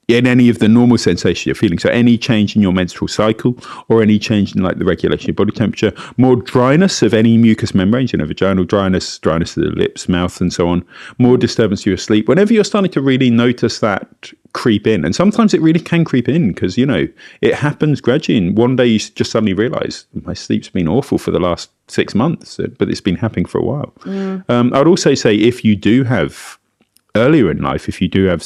in any of the normal sensations you're feeling. So any change in your menstrual cycle or any change in like the regulation of body temperature, more dryness of any mucous membranes, vaginal dryness, dryness of the lips, mouth, and so on, more disturbance of your sleep. Whenever you're starting to really notice that creep in, and sometimes it really can creep in because, it happens gradually. And one day you just suddenly realize my sleep's been awful for the last 6 months, but it's been happening for a while. I'd also say if you do have, earlier in life, if you do have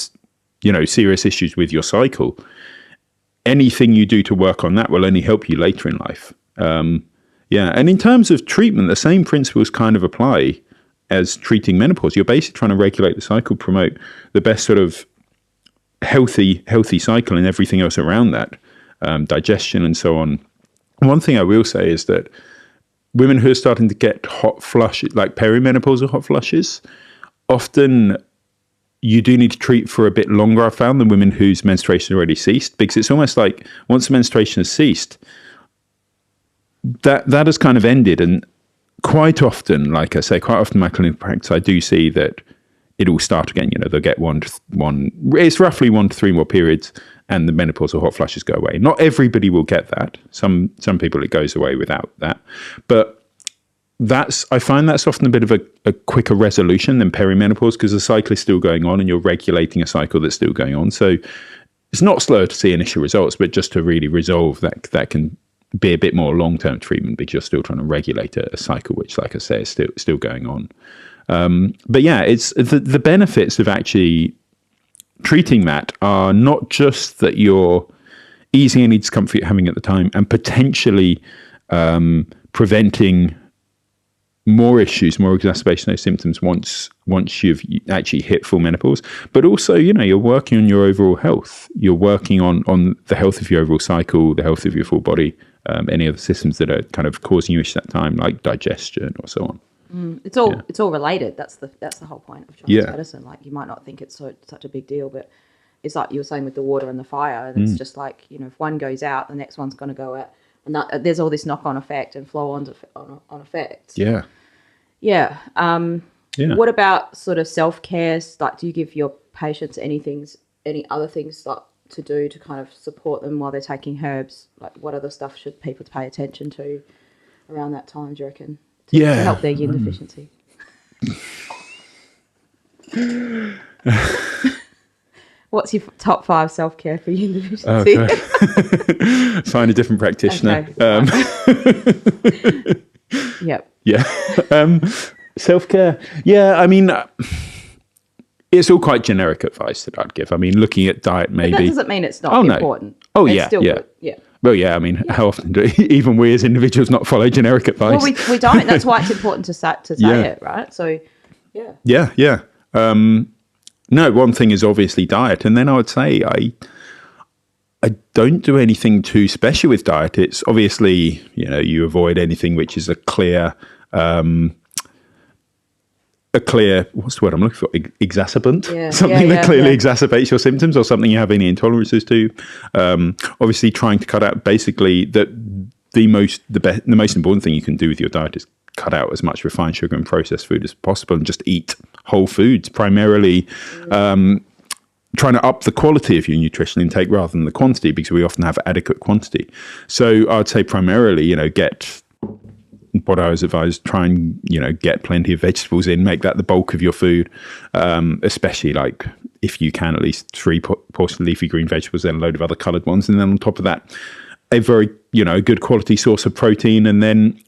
serious issues with your cycle, anything you do to work on that will only help you later in life. And in terms of treatment, the same principles kind of apply as treating menopause. You're basically trying to regulate the cycle, promote the best sort of healthy cycle and everything else around that, digestion and so on. One thing I will say is that women who are starting to get hot flushes, like perimenopausal hot flushes, often you do need to treat for a bit longer, I've found, than women whose menstruation already ceased, because it's almost like once the menstruation has ceased, that has kind of ended. And quite often, like I say, quite often in my clinical practice, I do see that it will start again. They'll get it's roughly 1 to 3 more periods, and the menopausal hot flushes go away. Not everybody will get that. Some people, it goes away without that. But I find that's often a bit of a quicker resolution than perimenopause, because the cycle is still going on and you're regulating a cycle that's still going on. So it's not slow to see initial results, but just to really resolve that can be a bit more long-term treatment, because you're still trying to regulate a cycle, which, like I say, is still going on. But yeah, it's the benefits of actually treating that are not just that you're easing any discomfort you're having at the time and potentially preventing more issues, more exacerbation of those symptoms once you've actually hit full menopause, but also, you're working on your overall health. You're working on the health of your overall cycle, the health of your full body, any other systems that are kind of causing you issues at that time, like digestion or so on. It's all related. That's the whole point of Chinese medicine. Like, you might not think it's such a big deal, but it's like you were saying with the water and the fire. And it's just like, if one goes out, the next one's going to go out, and there's all this knock-on effect and flow-on on effects. Yeah. Yeah. What about sort of self-care? Like, do you give your patients any other things like to do to kind of support them while they're taking herbs? Like, what other stuff should people pay attention to around that time, do you reckon? To help their yin deficiency. What's your top 5 self-care for yin deficiency? Okay. Find a different practitioner. Okay. Yep. Yeah. Self-care. Yeah, I mean, it's all quite generic advice that I'd give. I mean, looking at diet, maybe. But that doesn't mean it's not important. Oh, it's yeah. Still good. Yeah. Well, yeah, I mean, how often do even we as individuals not follow generic advice? Well, we don't. That's why it's important to say it, right? So, yeah. Yeah. No, one thing is obviously diet. And then I would say I don't do anything too special with diet. It's obviously, you avoid anything which is a clear, what's the word I'm looking for? Exacerbant? Something that clearly exacerbates your symptoms, or something you have any intolerances to. Obviously trying to cut out basically the most important thing you can do with your diet is cut out as much refined sugar and processed food as possible and just eat whole foods, primarily trying to up the quality of your nutritional intake rather than the quantity, because we often have adequate quantity. So I'd say primarily, get what I was advised, try and, get plenty of vegetables in, make that the bulk of your food, especially like if you can, at least 3 portions of leafy green vegetables, then a load of other coloured ones. And then on top of that, a very, good quality source of protein. And then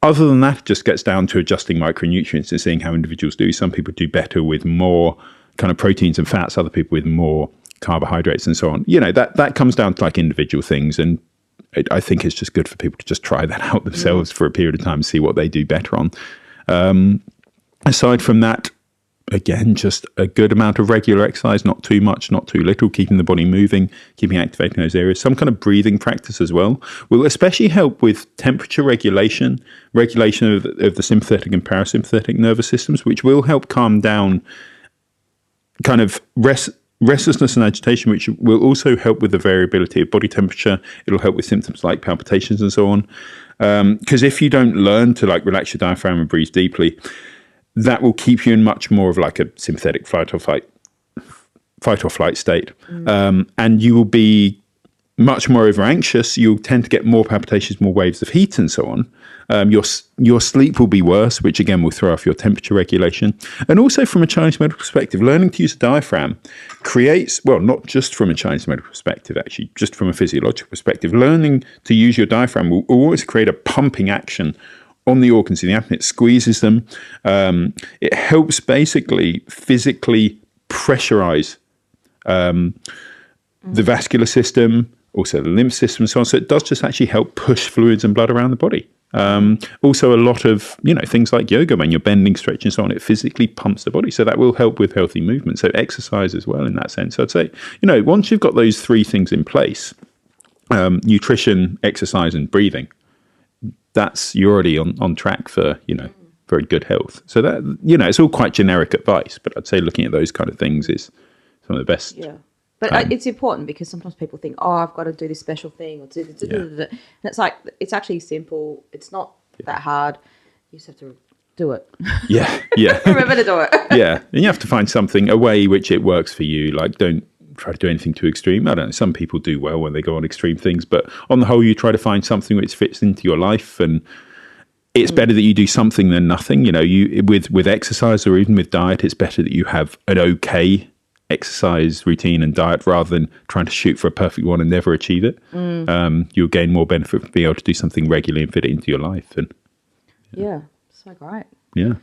other than that, it just gets down to adjusting micronutrients and seeing how individuals do. Some people do better with more kind of proteins and fats, other people with more carbohydrates and so on. That comes down to like individual things. And I think it's just good for people to just try that out themselves for a period of time, see what they do better on. Aside from that, again, just a good amount of regular exercise, not too much, not too little, keeping the body moving, keeping activating those areas. Some kind of breathing practice as well will especially help with temperature regulation of the sympathetic and parasympathetic nervous systems, which will help calm down kind of restlessness and agitation, which will also help with the variability of body temperature. It'll help with symptoms like palpitations and so on. Because if you don't learn to like relax your diaphragm and breathe deeply, that will keep you in much more of like a sympathetic fight or flight fight or flight state, and you will be much more over anxious. You'll tend to get more palpitations, more waves of heat, and so on. Your sleep will be worse, which again will throw off your temperature regulation. And also from a Chinese medical perspective, learning to use a diaphragm creates, well, not just from a Chinese medical perspective, actually, just from a physiological perspective, learning to use your diaphragm will always create a pumping action on the organs in the abdomen. It squeezes them. It helps basically physically pressurize the vascular system, also the lymph system and so on. So it does just actually help push fluids and blood around the body. Also a lot of, things like yoga, when you're bending, stretching and so on, it physically pumps the body. So that will help with healthy movement. So exercise as well in that sense. So I'd say, once you've got those three things in place, nutrition, exercise and breathing, you're already on track for, very good health. So that, it's all quite generic advice, but I'd say looking at those kind of things is some of the best. Yeah. But it's important because sometimes people think, I've got to do this special thing. Or and it's like, it's actually simple. It's not that hard. You just have to do it. Yeah. Remember to do it. Yeah. And you have to find a way which it works for you. Like, don't try to do anything too extreme. I don't know. Some people do well when they go on extreme things. But on the whole, you try to find something which fits into your life. And it's better that you do something than nothing. With exercise or even with diet, it's better that you have an okay exercise routine and diet rather than trying to shoot for a perfect one and never achieve it. You'll gain more benefit from being able to do something regularly and fit it into your life. And so great. Yeah.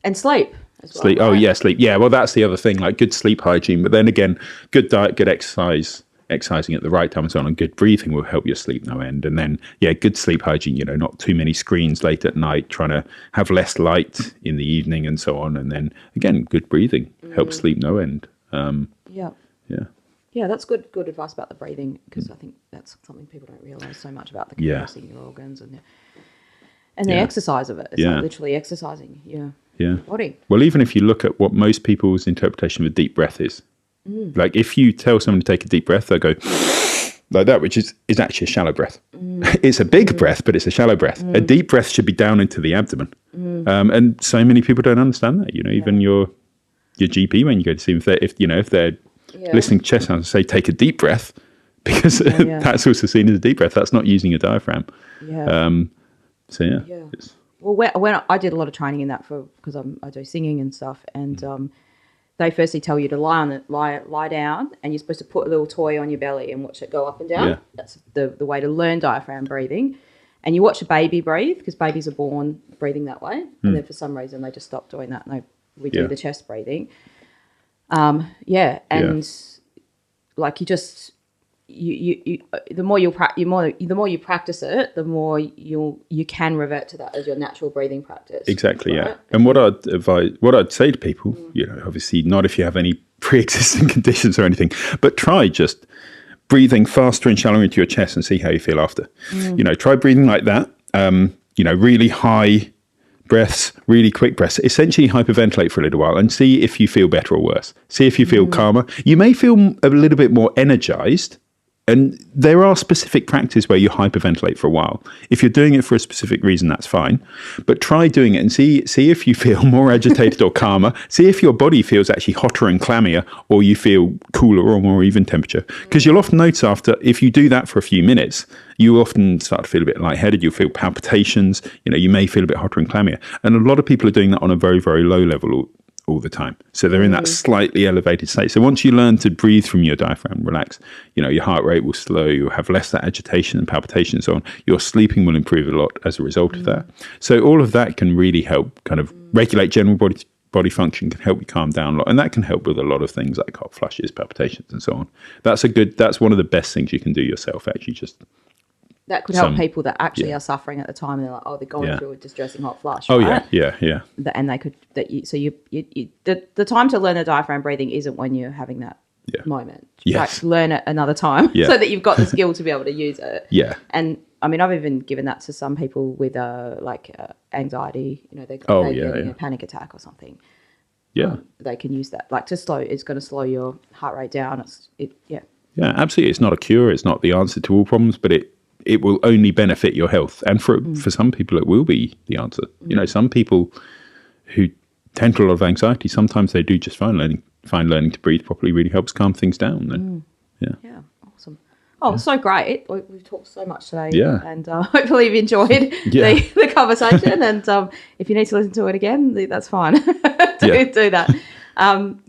And sleep as well. Sleep. Right? Oh yeah, sleep. Yeah, well that's the other thing, like good sleep hygiene, but then again, good diet, good exercise, exercising at the right time and so on, and good breathing will help your sleep no end. And then good sleep hygiene, not too many screens late at night, trying to have less light in the evening and so on. And then again, good breathing helps sleep no end. Yeah, that's good advice about the breathing, because I think that's something people don't realise so much about, the compressing your organs and the exercise of it. It's like literally exercising your body. Well, even if you look at what most people's interpretation of a deep breath is, like if you tell someone to take a deep breath, they'll go like that, which is actually a shallow breath. It's a big breath, but it's a shallow breath. A deep breath should be down into the abdomen. And so many people don't understand that. Even your GP, when you go to see them, if they're listening to chest sounds, say take a deep breath, because that's also seen as a deep breath. That's not using a diaphragm. Well, when I did a lot of training in that because I do singing and stuff, and they firstly tell you to lie down, and you're supposed to put a little toy on your belly and watch it go up and down. That's the way to learn diaphragm breathing. And you watch a baby breathe, because babies are born breathing that way, and then for some reason they just stop doing that, and we do the chest breathing. Like the more you practice it, the more you can revert to that as your natural breathing practice. Exactly, right? And what I'd say to people, obviously not if you have any pre-existing conditions or anything, but try just breathing faster and shallower into your chest and see how you feel after. Try breathing like that. Really high breaths, really quick breaths, essentially hyperventilate for a little while and see if you feel better or worse. See if you feel calmer. You may feel a little bit more energized, and there are specific practices where you hyperventilate for a while. If you're doing it for a specific reason, that's fine. But try doing it and see if you feel more agitated or calmer. See if your body feels actually hotter and clammier, or you feel cooler or more even temperature. Because you'll often notice if you do that for a few minutes, you often start to feel a bit lightheaded. You'll feel palpitations. You may feel a bit hotter and clammier. And a lot of people are doing that on a very, very low level all the time. So they're in that slightly elevated state. So once you learn to breathe from your diaphragm, relax, your heart rate will slow, you'll have less that agitation and palpitation and so on. Your sleeping will improve a lot as a result of that. So all of that can really help kind of regulate general body function, can help you calm down a lot. And that can help with a lot of things like hot flushes, palpitations and so on. That's one of the best things you can do yourself, actually. That could help people that actually are suffering at the time, and they're like, they're going through a distressing hot flush. Oh, right? yeah. And they could the time to learn the diaphragm breathing isn't when you're having that moment. Yes. Like, learn it another time so that you've got the skill to be able to use it. Yeah. And I mean, I've even given that to some people with anxiety. They're getting a panic attack or something. Yeah. They can use that, like, it's going to slow your heart rate down. Yeah, absolutely. It's not a cure. It's not the answer to all problems, but it will only benefit your health. And for some people, it will be the answer. Some people who tend to a lot of anxiety, sometimes they do just fine find learning to breathe properly really helps calm things down. Then, Yeah, awesome. Oh, so great. We've talked so much today. Yeah. And hopefully you've enjoyed the conversation. And if you need to listen to it again, that's fine. do that.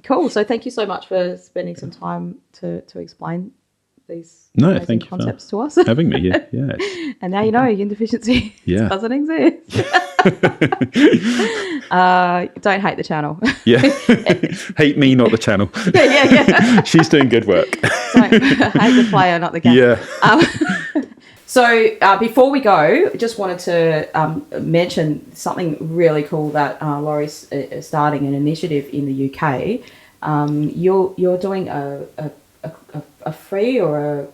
Cool. So thank you so much for spending some time to explain these amazing concepts to us. Having me. Yeah. And now you know Yin Deficiency doesn't exist. Don't hate the channel. Yeah. Hate me, not the channel. Yeah. She's doing good work. Don't hate the player, not the game. Yeah. So before we go, just wanted to mention something really cool that Laurie's starting an initiative in the UK. You're doing a free or a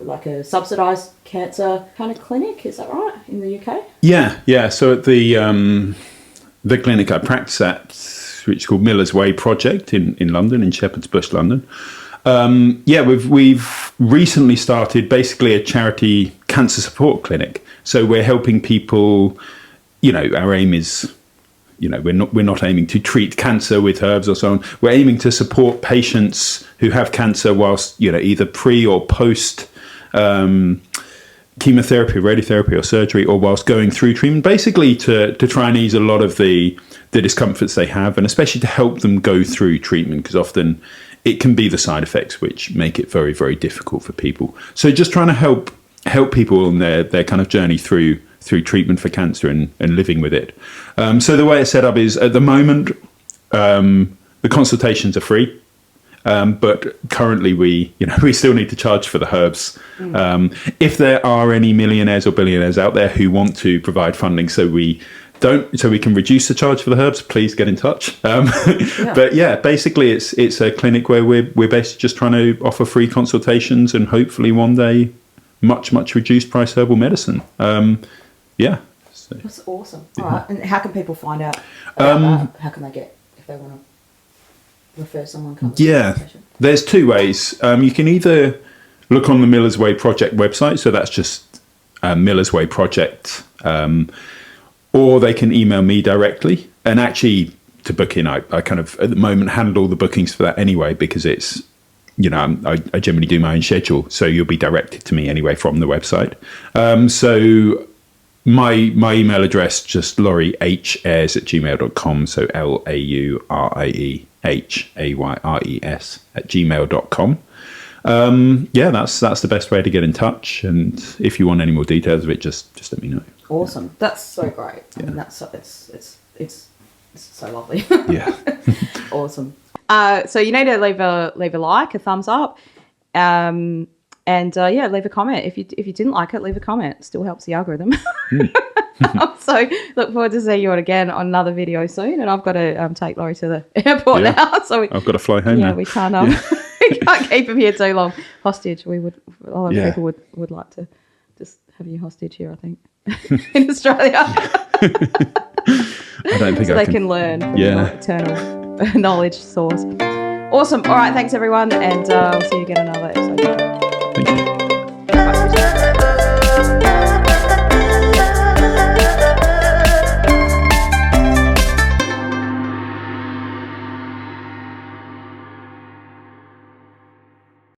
subsidised cancer kind of clinic, is that right, in the UK? Yeah. So at the clinic I practice at, which is called Miller's Way Project in London, in Shepherd's Bush, London. We've recently started basically a charity cancer support clinic. So we're helping people. Our aim is, we're not aiming to treat cancer with herbs or so on. We're aiming to support patients who have cancer whilst, either pre or post chemotherapy, radiotherapy or surgery, or whilst going through treatment, basically to try and ease a lot of the discomforts they have, and especially to help them go through treatment, because often it can be the side effects which make it very, very difficult for people. So just trying to help people on their kind of journey through treatment for cancer and living with it. So the way it's set up is, at the moment, the consultations are free. But currently we still need to charge for the herbs. If there are any millionaires or billionaires out there who want to provide funding so we can reduce the charge for the herbs, please get in touch. But yeah, basically it's a clinic where we're basically just trying to offer free consultations and hopefully one day much reduced price herbal medicine. So, that's awesome. All right. And how can people find out about that? How can they get, if they want to refer someone? There's two ways. You can either look on the Miller's Way Project website, so that's just Miller's Way Project, or they can email me directly. And actually, to book in, I kind of at the moment handle all the bookings for that anyway, because it's I generally do my own schedule, so you'll be directed to me anyway from the website. So my email address, just laurieayres@gmail.com, so LaurieAyres@gmail.com. That's the best way to get in touch, and if you want any more details of it, just let me know. Awesome. That's so great. I mean, it's so lovely. Yeah. Awesome. So you need to leave a like, a thumbs up, and leave a comment. If you didn't like it, leave a comment. It still helps the algorithm. So look forward to seeing you again on another video soon. And I've got to take Laurie to the airport now. So I've got to fly home now. We can't we can't keep him here too long. Hostage. A lot of people would like to just have you hostage here, I think, in Australia. I don't think so they can learn from your eternal knowledge source. Awesome. All right. Thanks, everyone. And we'll see you again in another episode. Thank you.